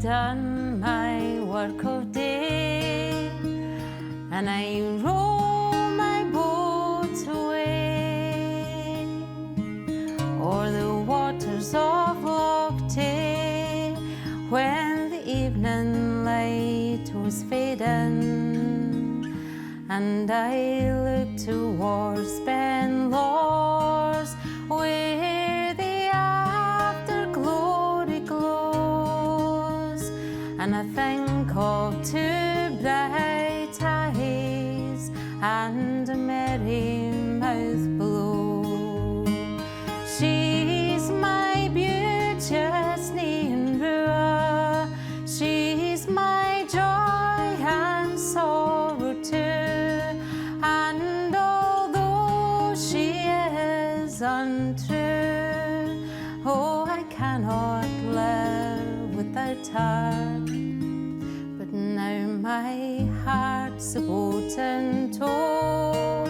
done my work of day, and I row my boat away o'er the waters of Lough Tay, when the evening light was fading, and I looked towards Ben Lor's, where the afterglory glows, and I think of two bright eyes and a merry mouth below. She's my beauteous nGall, she's my joy and sorrow too, and although she is untrue, oh, I cannot live without her. But now my heart's a boat in tow,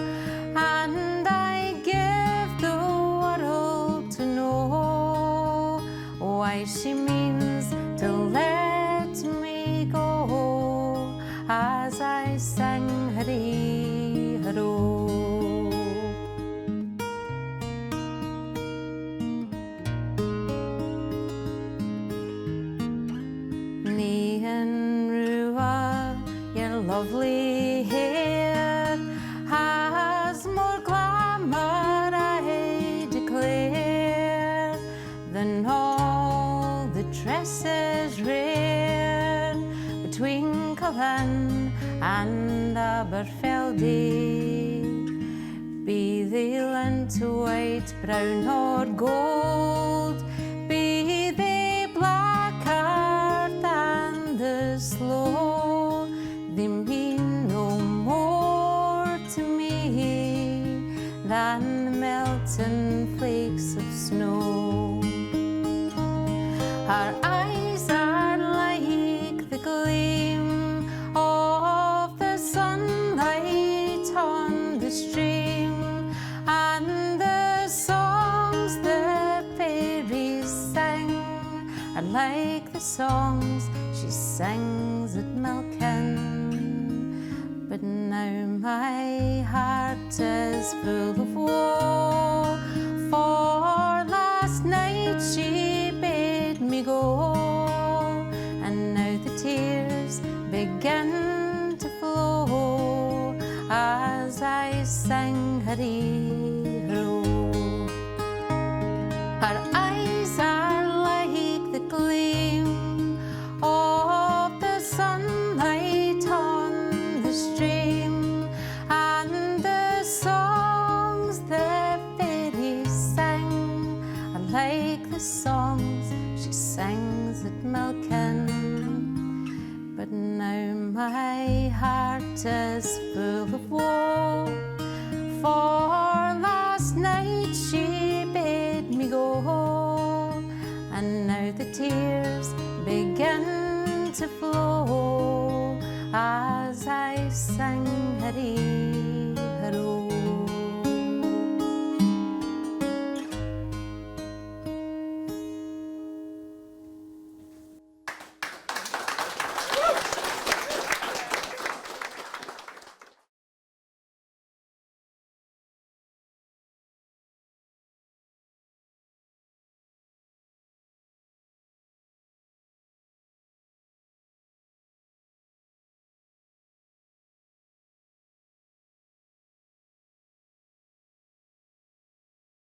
and I give the world to know why she means to let me go, as I sing hurry-haro. Your lovely hair has more glamour, I declare, than all the dresses rare between Cullen and Aberfeldy. Be they lint, white, brown or gold, be they black earth and the sloe, they mean no more to me than the melting flakes of snow. Her eyes are like the gleam of the sunlight on the stream, and the songs the fairies sing are like the songs she sings at Malkin. But now my heart is full of woe, for last night she bade me go, and now the tears begin to flow as I sing hurry-haro. Her eyes are like the gleam of the sunlight on the stream, and the songs the fairies sing are like the songs she sings at Malkin. But now my heart is full of woe, for last night she bade me go, and now the tears begin to flow as I sing hurry.